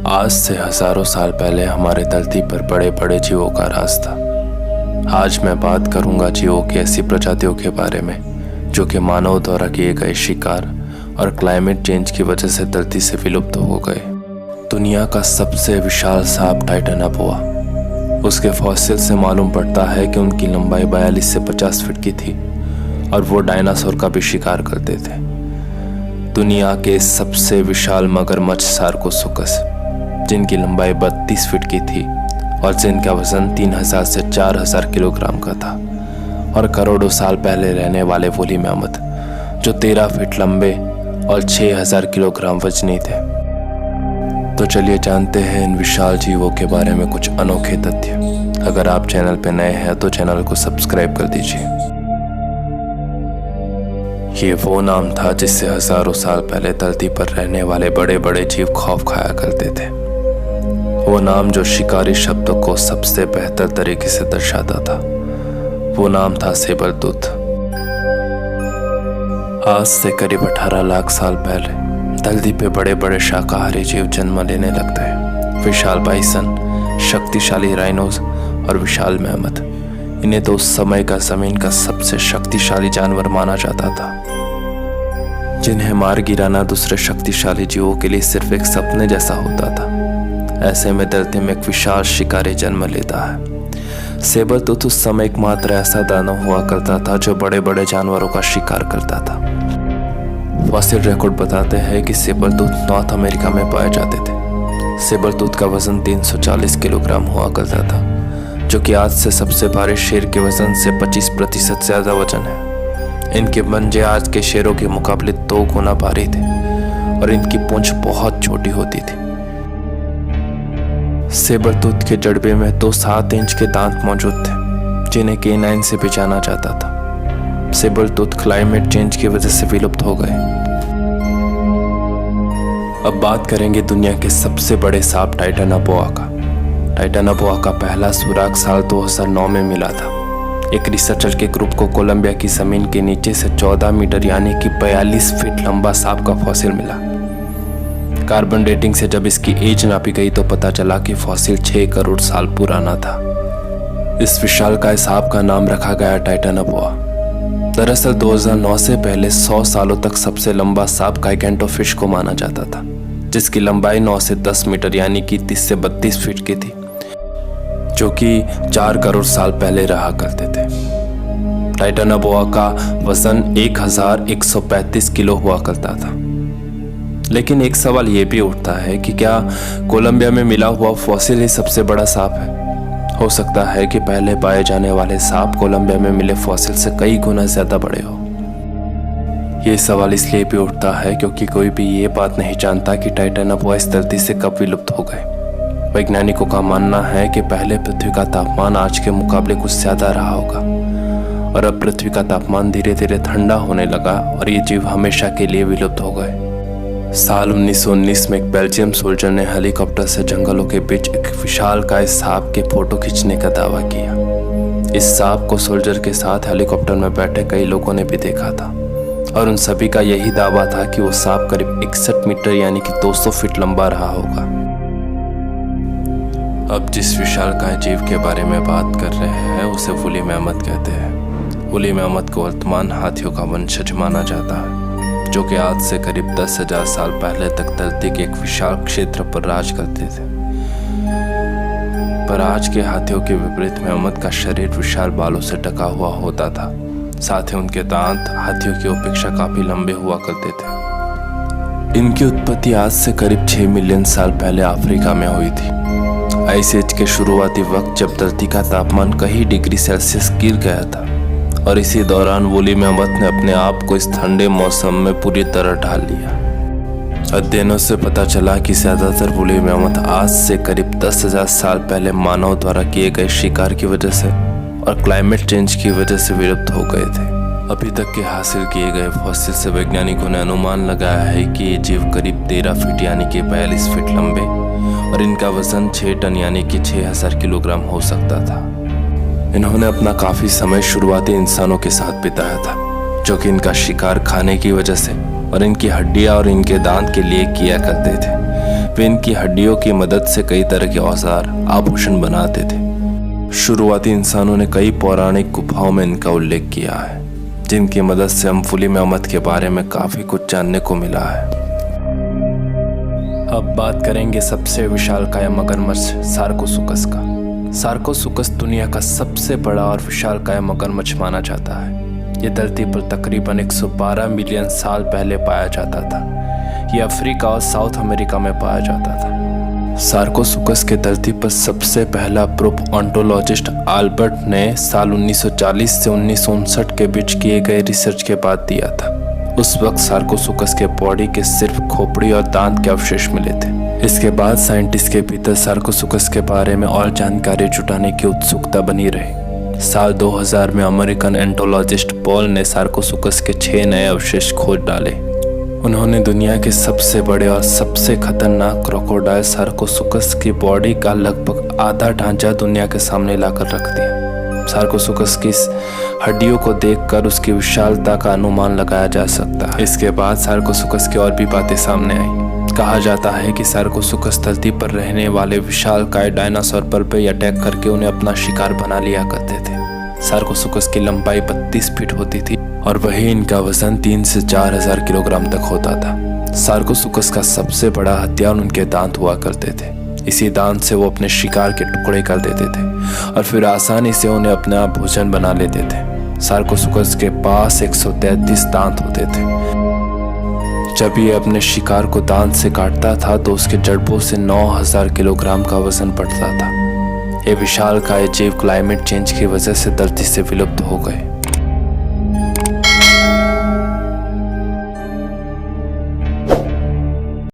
आज से हजारों साल पहले हमारे धरती पर बड़े बड़े जीवों का राज था। आज मैं बात करूंगा जीवों की ऐसी प्रजातियों के बारे में जो कि मानव द्वारा किए गए शिकार और क्लाइमेट चेंज की वजह से धरती से विलुप्त हो गए। दुनिया का सबसे विशाल सांप टाइटैनोबोआ। उसके फॉसिल से मालूम पड़ता है कि उनकी लंबाई 42 से 50 फीट की थी और वो डायनासोर का भी शिकार करते थे। दुनिया के सबसे विशाल मगरमच्छ सार्कोसुकस, जिनकी लंबाई 32 फीट की थी और जिनका वजन 3000 से 4000 किलोग्राम का था, और करोड़ों साल पहले रहने वाले वोली मैमथ जो 13 फीट लंबे और 6000 किलोग्राम वजनी थे। तो चलिए जानते हैं इन विशाल जीवों के बारे में कुछ अनोखे तथ्य। अगर आप चैनल पर नए हैं तो चैनल को सब्सक्राइब कर दीजिए। ये वो नाम था जिससे हजारों साल पहले धरती पर रहने वाले बड़े बड़े जीव खौफ खाया करते थे। वो नाम जो शिकारी शब्दों को सबसे बेहतर तरीके से दर्शाता था। वो नाम था सेबरटूथ। आज से करीब 18 लाख साल पहले धरती पे बड़े बड़े शाकाहारी जीव जन्म लेने लगते हैं। विशाल बाइसन, शक्तिशाली राइनोज और विशाल मैमथ। इन्हें तो उस समय का जमीन का सबसे शक्तिशाली जानवर माना जाता था, जिन्हें मार गिराना दूसरे शक्तिशाली जीवों के लिए सिर्फ एक सपने जैसा होता था। ऐसे में धरती में एक विशाल शिकारी जन्म लेता है। सेबरटूथ उस समय एकमात्र ऐसा दानव हुआ करता था जो बड़े बड़े जानवरों का शिकार करता था। फॉसिल रिकॉर्ड बताते हैं कि सेबरटूथ नॉर्थ अमेरिका में पाए जाते थे। सेबरटूथ का वजन 340 किलोग्राम हुआ करता था, जो कि आज से सबसे भारी शेर के वजन से 25% ज्यादा वजन है। इनके पंजे आज के शेरों के मुकाबले 2 गुना भारी थे और इनकी पूंछ बहुत छोटी होती थी। सेबरटूथ के जड़बे में 2 7 इंच के दांत मौजूद थे, जिन्हें केनाइन से भी जाना जाता था। सेबरटूथ क्लाइमेट चेंज की वजह से विलुप्त हो गए। अब बात करेंगे दुनिया के सबसे बड़े सांप टाइटैनोबोआ का। टाइटैनोबोआ का पहला सुराग साल 2009 में मिला था। एक रिसर्चर के ग्रुप को कोलंबिया की जमीन के नीचे से 14 मीटर यानी कि 42 फीट लंबा सांप का फॉसिल मिला। कार्बन डेटिंग से जब इसकी एज नापी गई तो पता चला कि फॉसिल 6 करोड़ साल पुराना था। इस विशालकाय सांप का नाम रखा गया टाइटैनोबोआ। दरअसल 2009 से पहले 100 सालों तक सबसे लंबा सांप गाइगेंटोफिश को माना जाता था, जिसकी लंबाई 9 से 10 मीटर यानी कि 30 से 32 फीट की थी, जो कि 4 करोड़ साल पहले रहा करते थे। टाइटैनोबोआ का वजन 1135 किलो हुआ करता था। लेकिन एक सवाल ये भी उठता है कि क्या कोलंबिया में मिला हुआ फॉसिल ही सबसे बड़ा सांप है? हो सकता है कि पहले पाए जाने वाले सांप कोलंबिया में मिले फॉसिल से कई गुना ज्यादा बड़े हो। ये सवाल इसलिए भी उठता है क्योंकि कोई भी ये बात नहीं जानता कि टाइटैनोबोआ इस धरती से कब विलुप्त हो गए। वैज्ञानिकों का मानना है कि पहले पृथ्वी का तापमान आज के मुकाबले कुछ ज्यादा रहा होगा और अब पृथ्वी का तापमान धीरे धीरे ठंडा होने लगा और ये जीव हमेशा के लिए विलुप्त हो गए। साल 1919 में एक बेल्जियम सोल्जर ने हेलीकॉप्टर से जंगलों के बीच एक विशालकाय सांप के फोटो खींचने का दावा किया। इस सांप को सोल्जर के साथ हेलीकॉप्टर में बैठे कई लोगों ने भी देखा था और उन सभी का यही दावा था कि वो सांप करीब 61 मीटर यानी कि 200 फीट लंबा रहा होगा। अब जिस विशालकाय जीव के बारे में बात कर रहे हैं उसे वोली मैमथ कहते हैं। वोली मैमथ को वर्तमान हाथियों का वंशज माना जाता है, जो कि आज से करीब 10,000 साल पहले तक धरती के एक विशाल क्षेत्र पर राज करते थे। पर आज के हाथियों के विपरीत मैमथ का शरीर विशाल बालों से ढका हुआ होता था। साथ ही उनके दांत हाथियों की अपेक्षा काफी लंबे हुआ करते थे। इनकी उत्पत्ति आज से करीब 6 मिलियन साल पहले अफ्रीका में हुई थी। आइस एज के शुरुआती वक्त जब धरती का तापमान कई डिग्री सेल्सियस गिर गया था और इसी दौरान वोली मैमथ ने अपने आप को इस ठंडे मौसम में पूरी तरह ढाल लिया। अध्ययनों से पता चला कि ज्यादातर वोली मैमथ आज से करीब 10,000 साल पहले मानव द्वारा किए गए शिकार की वजह से और क्लाइमेट चेंज की वजह से विलुप्त हो गए थे। अभी तक के हासिल किए गए फॉसिल से वैज्ञानिकों ने अनुमान लगाया है कि ये जीव करीब 13 फीट यानी कि 42 फीट लंबे और इनका वजन 6 टन यानी कि 6000 किलोग्राम हो सकता था। इन्होंने अपना काफी समय शुरुआती इंसानों के साथ बिताया था, जो कि इनका शिकार खाने की वजह से और इनकी हड्डियां और इनके दांत के लिए किया करते थे। वे इनकी हड्डियों की मदद से कई तरह के औजार आभूषण बनाते थे। शुरुआती इंसानों ने कई पौराणिक गुफाओं में इनका उल्लेख किया है, जिनकी मदद से अम्फुली मेहमत के बारे में काफी कुछ जानने को मिला है। अब बात करेंगे सबसे विशालकाय मगरमच्छ सार्कोसुकस का। सार्कोसुकस दुनिया का सबसे बड़ा और विशालकाय मगरमच्छ माना जाता है। ये धरती पर तकरीबन 112 मिलियन साल पहले पाया जाता था। ये अफ्रीका और साउथ अमेरिका में पाया जाता था। सार्कोसुकस के धरती पर सबसे पहला प्रूफ ऑन्टोलॉजिस्ट अल्बर्ट ने साल 1940 से 1959 के बीच किए गए रिसर्च के बाद दिया था। उस वक्त सार्कोसुकस के बॉडी के सिर्फ खोपड़ी और दांत के अवशेष मिले थे। इसके बाद साइंटिस्ट के भीतर सार्कोसुकस के बारे में और जानकारी जुटाने की उत्सुकता बनी रही। साल 2000 में अमेरिकन एंटोलॉजिस्ट पॉल ने सार्कोसुकस के 6 नए अवशेष खोज डाले। उन्होंने दुनिया के सबसे बड़े और सबसे खतरनाक क्रोकोडाइल सार्कोसुकस की बॉडी का लगभग आधा ढांचा दुनिया के सामने लाकर रख दिया। सार्कोसुकस की हड्डियों को देखकर उसकी विशालता का अनुमान लगाया जा सकता है। इसके बाद सार्कोसुकस की और भी बातें सामने आई। कहा जाता है कि सार्कोसुकस धरती पर रहने वाले विशालकाय डायनासोर पर भी अटैक करके उन्हें अपना शिकार बना लिया करते थे। सार्कोसुकस की लंबाई 32 फीट होती थी और वही इनका वजन 3 से 4000 किलोग्राम तक होता था। सार्कोसुकस का सबसे बड़ा हथियार उनके दांत हुआ करते थे। इसी दांत से वो अपने शिकार के टुकड़े कर देते थे और फिर आसानी से उन्हें अपना भोजन बना लेते थे। सार्कोसुकस के पास 133 दांत होते थे। जब ये अपने शिकार को दांत से काटता था तो उसके जड़बों से 9000 किलोग्राम का वजन बढ़ता था। ये विशालकाय जीव क्लाइमेट चेंज की वजह से धरती से विलुप्त हो गए।